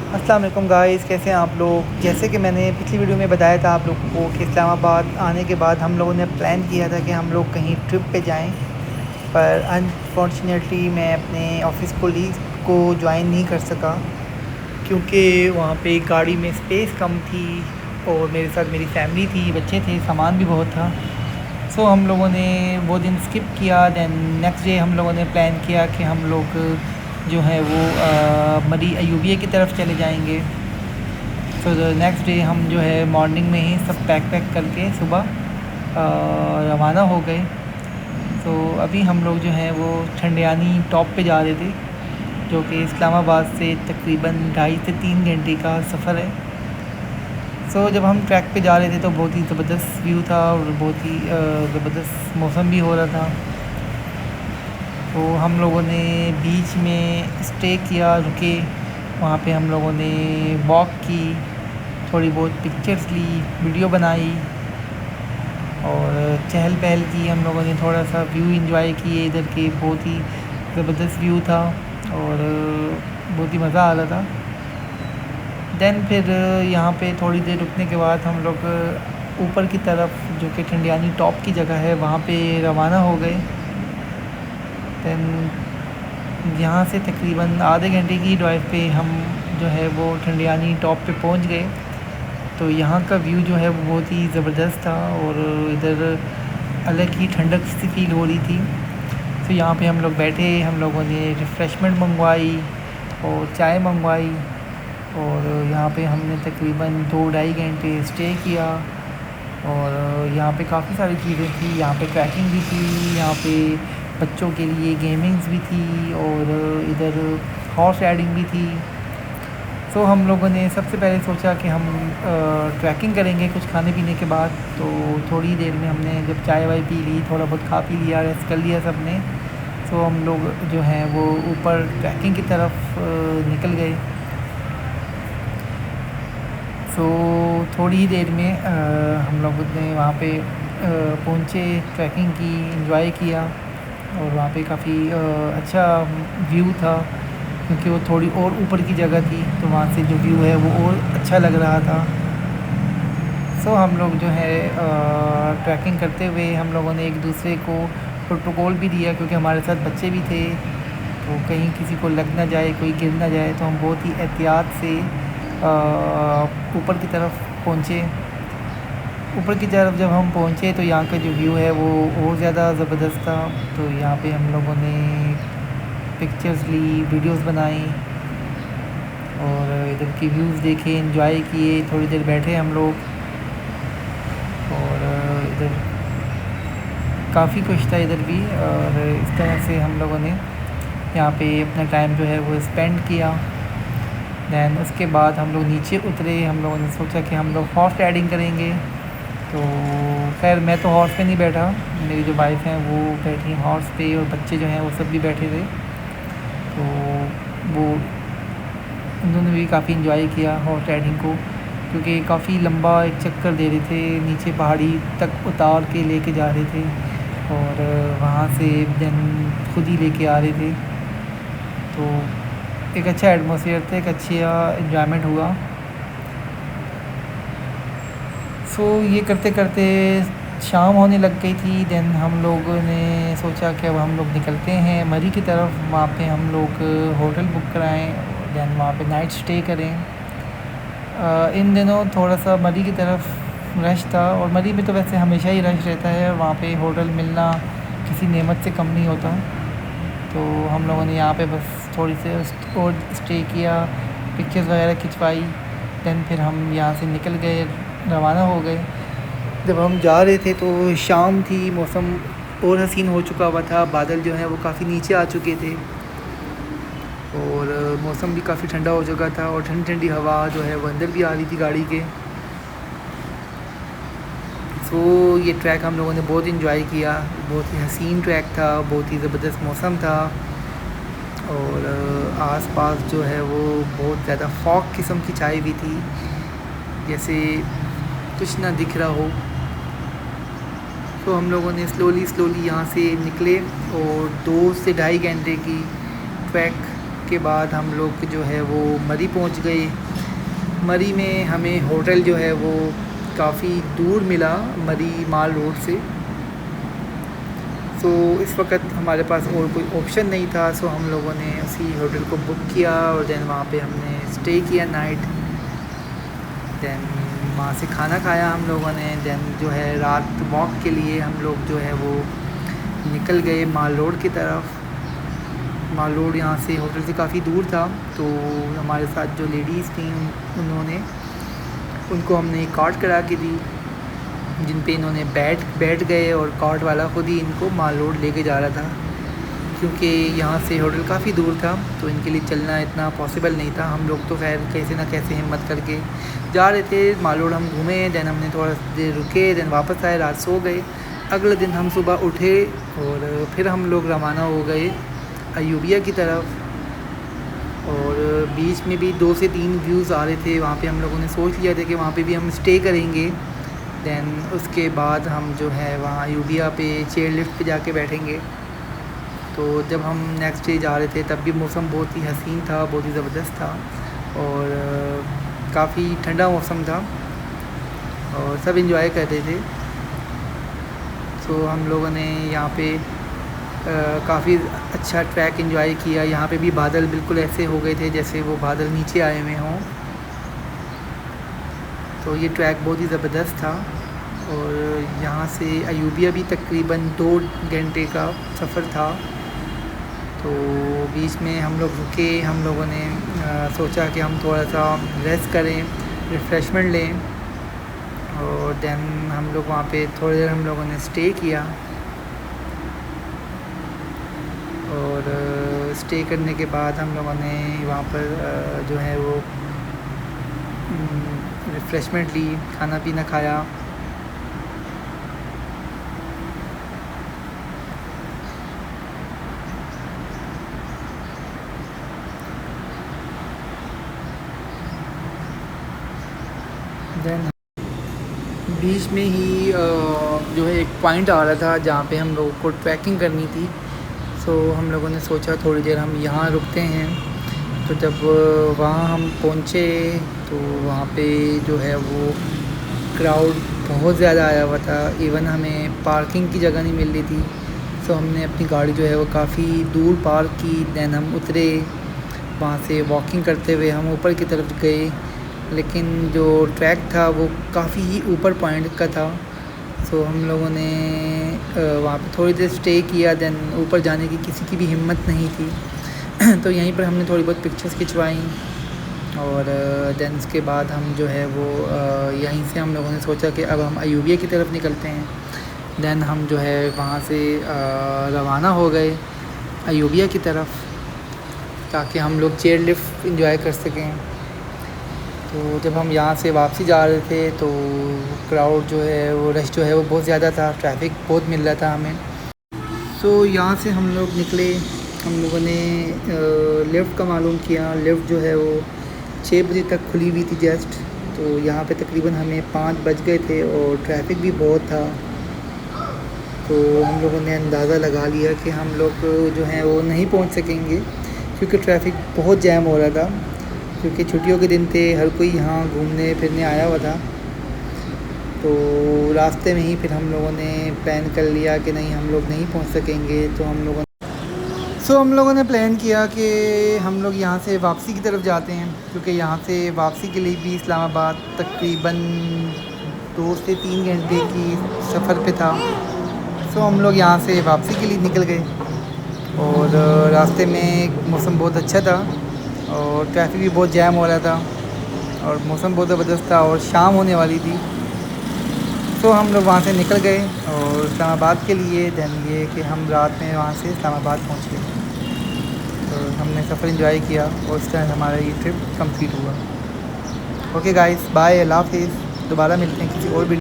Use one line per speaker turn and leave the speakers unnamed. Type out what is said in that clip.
अस्सलाम वालेकुम गाइस, कैसे हैं आप लोग। जैसे कि मैंने पिछली वीडियो में बताया था आप लोगों को कि इस्लामाबाद आने के बाद हम लोगों ने प्लान किया था कि हम लोग कहीं ट्रिप पे जाएं, पर अनफॉर्चुनेटली मैं अपने ऑफिस कोलीग को ज्वाइन नहीं कर सका क्योंकि वहाँ पे गाड़ी में स्पेस कम थी और मेरे साथ मेरी फैमिली थी, बच्चे थे, सामान भी बहुत था। सो हम लोगों ने वो दिन स्किप किया। दैन नेक्स्ट डे हम लोगों ने प्लान किया कि हम लोग जो है वो मरी अयूबिया की तरफ चले जाएंगे। सो नेक्स्ट डे हम जो है मॉर्निंग में ही सब पैक करके सुबह रवाना हो गए। तो अभी हम लोग जो हैं वो ठंडियानी टॉप पे जा रहे थे, जो कि इस्लामाबाद से तकरीबन 2.5 से 3 घंटे का सफ़र है। जब हम ट्रैक पे जा रहे थे तो बहुत ही ज़बरदस्त व्यू था और बहुत ही ज़बरदस्त मौसम भी हो रहा था। तो हम लोगों ने बीच में स्टे किया, रुके, वहाँ पे हम लोगों ने वॉक की, थोड़ी बहुत पिक्चर्स ली, वीडियो बनाई और चहल पहल की। हम लोगों ने थोड़ा सा व्यू एंजॉय किए इधर के, बहुत ही ज़बरदस्त व्यू था और बहुत ही मज़ा आ रहा था। दैन फिर यहाँ पे थोड़ी देर रुकने के बाद हम लोग ऊपर की तरफ, जो कि ठंडियानी टॉप की जगह है, वहाँ पे रवाना हो गए। दैन यहाँ से तकरीबन आधे घंटे की ड्राइव पे हम जो है वो ठंडियानी टॉप पे पहुँच गए। तो यहाँ का व्यू जो है वो बहुत ही ज़बरदस्त था और इधर अलग ही ठंडक सी फील हो रही थी। तो यहाँ पे हम लोग बैठे, हम लोगों ने रिफ़्रेशमेंट मंगवाई और चाय मंगवाई और यहाँ पे हमने तकरीबन 2-2.5 घंटे स्टे किया। और यहाँ पे काफ़ी सारी चीज़ें थी, यहाँ पे ट्रैकिंग भी थी, यहाँ पे बच्चों के लिए गेमिंग्स भी थी और इधर हॉर्स राइडिंग भी थी। हम लोगों ने सबसे पहले सोचा कि हम ट्रैकिंग करेंगे कुछ खाने पीने के बाद। तो थोड़ी देर में हमने जब चाय वाय पी ली, थोड़ा बहुत खा पी लिया, रेस्ट कर लिया सब ने, तो हम लोग जो हैं वो ऊपर ट्रैकिंग की तरफ निकल गए। थोड़ी ही देर में हम लोग ने वहाँ पे पहुँचे, ट्रैकिंग की, एंजॉय किया और वहाँ पे काफ़ी अच्छा व्यू था क्योंकि वो थोड़ी और ऊपर की जगह थी, तो वहाँ से जो व्यू है वो और अच्छा लग रहा था। हम लोग जो है ट्रैकिंग करते हुए हम लोगों ने एक दूसरे को प्रोटोकॉल भी दिया क्योंकि हमारे साथ बच्चे भी थे, तो कहीं किसी को लग ना जाए, कोई गिर ना जाए, तो हम बहुत ही एहतियात से ऊपर की तरफ पहुँचे। ऊपर की तरफ जब हम पहुँचे तो यहाँ का जो व्यू है वो और ज़्यादा ज़बरदस्त था। तो यहाँ पे हम लोगों ने पिक्चर्स ली, वीडियोस बनाई और इधर की व्यूज़ देखे, एंजॉय किए, थोड़ी देर बैठे हम लोग और इधर काफ़ी कुछ था इधर भी। और इस तरह से हम लोगों ने यहाँ पे अपना टाइम जो है वो स्पेंड किया। दैन उसके बाद हम लोग नीचे उतरे, हम लोगों ने सोचा कि हम लोग हॉर्स राइडिंग करेंगे। तो खैर मैं तो हॉर्स पे नहीं बैठा, मेरी जो वाइफ हैं वो बैठी हॉर्स पे और बच्चे जो हैं वो सब भी बैठे थे। तो वो उन्होंने भी काफ़ी इन्जॉय किया हॉर्स राइडिंग को, क्योंकि काफ़ी लंबा एक चक्कर दे रहे थे, नीचे पहाड़ी तक उतार के लेके जा रहे थे और वहाँ से देन खुद ही लेके आ रहे थे। तो एक अच्छा एटमॉस्फेयर था, एक अच्छा एन्जॉयमेंट हुआ। ये करते करते शाम होने लग गई थी। देन हम लोगों ने सोचा कि अब हम लोग निकलते हैं मरी की तरफ, वहाँ पे हम लोग होटल बुक कराएं, देन वहाँ पे नाइट स्टे करें। इन दिनों थोड़ा सा मरी की तरफ रश था और मरी में तो वैसे हमेशा ही रश रहता है, वहाँ पे होटल मिलना किसी नेमत से कम नहीं होता। तो हम लोगों ने यहाँ पे बस थोड़ी सी और स्टे किया, पिक्चर्स वगैरह खिंचवाई। देन फिर हम यहाँ से निकल गए, रवाना हो गए। जब हम जा रहे थे तो शाम थी, मौसम और हसीन हो चुका हुआ था, बादल जो हैं वो काफ़ी नीचे आ चुके थे और मौसम भी काफ़ी ठंडा हो चुका था और ठंडी ठंडी हवा जो है वो अंदर भी आ रही थी गाड़ी के। ये ट्रैक हम लोगों ने बहुत इन्जॉय किया, बहुत ही हसीन ट्रैक था, बहुत ही ज़बरदस्त मौसम था और आसपास जो है वो बहुत ज़्यादा फॉग किस्म की छाई हुई थी, जैसे कुछ ना दिख रहा हो। हम लोगों ने स्लोली यहाँ से निकले और 2 से 2.5 घंटे की ट्रैक के बाद हम लोग जो है वो मरी पहुंच गए। मरी में हमें होटल जो है वो काफ़ी दूर मिला मरी माल रोड से। तो इस वक्त हमारे पास और कोई ऑप्शन नहीं था, सो हम लोगों ने उसी होटल को बुक किया और दैन वहाँ पे हमने स्टे किया नाइट। दैन वहाँ से खाना खाया हम लोगों ने। दैन जो है रात वॉक के लिए हम लोग जो है वो निकल गए माल रोड की तरफ। माल रोड यहाँ से होटल से काफ़ी दूर था, तो हमारे साथ जो लेडीज़ थी उनको हमने कार्ड करा के दी, जिन पे इन्होंने बैठ गए और कार्ड वाला ख़ुद ही इनको माल रोड लेके जा रहा था। क्योंकि यहाँ से होटल काफ़ी दूर था तो इनके लिए चलना इतना पॉसिबल नहीं था। हम लोग तो खैर कैसे ना कैसे हिम्मत करके जा रहे थे। माल रोड हम घूमे, दैन हमने थोड़ा देर रुके, दैन वापस आए, रात सो गए। अगले दिन हम सुबह उठे और फिर हम लोग रवाना हो गए अयूबिया की तरफ। और बीच में भी 2 से 3 व्यूज़ आ रहे थे, वहाँ पे हम लोगों ने सोच लिया था कि वहाँ पे भी हम स्टे करेंगे। दैन उसके बाद हम जो है वहाँ अयूबिया पे चेयर लिफ्ट पे जाके बैठेंगे। तो जब हम नेक्स्ट डे जा रहे थे तब भी मौसम बहुत ही हसीन था, बहुत ही ज़बरदस्त था और काफ़ी ठंडा मौसम था और सब एंजॉय कर रहे थे। तो हम लोगों ने यहाँ पे काफ़ी अच्छा ट्रैक एंजॉय किया। यहाँ पे भी बादल बिल्कुल ऐसे हो गए थे जैसे वो बादल नीचे आए हुए हों। तो ये ट्रैक बहुत ही ज़बरदस्त था। और यहाँ से अयूबिया भी तकरीबन 2 घंटे का सफ़र था। तो बीच में हम लोग रुके, हम लोगों ने सोचा कि हम थोड़ा सा रेस्ट करें, रिफ़्रेशमेंट लें। और दैन हम लोग वहाँ पे थोड़ी देर हम लोगों ने स्टे किया। और स्टे करने के बाद हम लोगों ने वहाँ पर जो है वो रिफ़्रेशमेंट ली, खाना पीना खाया। दैन बीच में ही जो है एक पॉइंट आ रहा था जहाँ पे हम लोगों को ट्रैकिंग करनी थी। तो हम लोगों ने सोचा थोड़ी देर हम यहाँ रुकते हैं। तो जब वहाँ हम पहुँचे तो वहाँ पे जो है वो क्राउड बहुत ज़्यादा आया हुआ था। इवन हमें पार्किंग की जगह नहीं मिल रही थी। तो हमने अपनी गाड़ी जो है वो काफ़ी दूर पार्क की। दैन हम उतरे, वहाँ से वॉकिंग करते हुए हम ऊपर की तरफ गए। लेकिन जो ट्रैक था वो काफ़ी ही ऊपर पॉइंट का था। सो हम लोगों ने वहाँ पे थोड़ी देर स्टे किया। दैन ऊपर जाने की किसी की भी हिम्मत नहीं थी तो यहीं पर हमने थोड़ी बहुत पिक्चर्स खिंचवाई। और दैन उसके बाद हम जो है वो यहीं से हम लोगों ने सोचा कि अब हम अयूबिया की तरफ निकलते हैं। दैन हम जो है वहाँ से रवाना हो गए अयूबिया की तरफ, ताकि हम लोग चेयर लिफ्ट एंजॉय कर सकें। तो जब हम यहाँ से वापसी जा रहे थे तो क्राउड जो है वो रश जो है वो बहुत ज़्यादा था, ट्रैफिक बहुत मिल रहा था हमें। सो यहाँ से हम लोग निकले। हम लोगों ने लिफ्ट का मालूम किया। लिफ्ट जो है वो 6 बजे तक खुली हुई थी जस्ट। तो यहाँ पे तकरीबन हमें 5 बज गए थे और ट्रैफिक भी बहुत था। तो हम लोगों ने अंदाज़ा लगा लिया कि हम लोग जो हैं वो नहीं पहुँच सकेंगे, क्योंकि ट्रैफिक बहुत जैम हो रहा था। क्योंकि छुट्टियों के दिन थे, हर कोई यहाँ घूमने फिरने आया हुआ था। तो रास्ते में ही फिर हम लोगों ने प्लान कर लिया कि नहीं, हम लोग नहीं पहुँच सकेंगे। तो हम लोगों ने प्लान किया कि हम लोग यहाँ से वापसी की तरफ जाते हैं, क्योंकि यहाँ से वापसी के लिए भी इस्लामाबाद तकरीबन 2 से 3 घंटे की सफ़र पे था। सो हम लोग यहाँ से वापसी के लिए निकल गए। और रास्ते में मौसम बहुत अच्छा था और ट्रैफिक भी बहुत जैम हो रहा था और मौसम बहुत ज़बरदस्त था और शाम होने वाली थी। तो हम लोग वहाँ से निकल गए और इस्लामाबाद के लिए। दैन ये कि हम रात में वहाँ से इस्लामाबाद पहुँच गए। तो हमने सफ़र एंजॉय किया और इस तरह हमारा ये ट्रिप कंप्लीट हुआ। ओके गाइस, बाय, अल्लाह हाफ़िज़। दोबारा मिलते हैं किसी और वीडियो।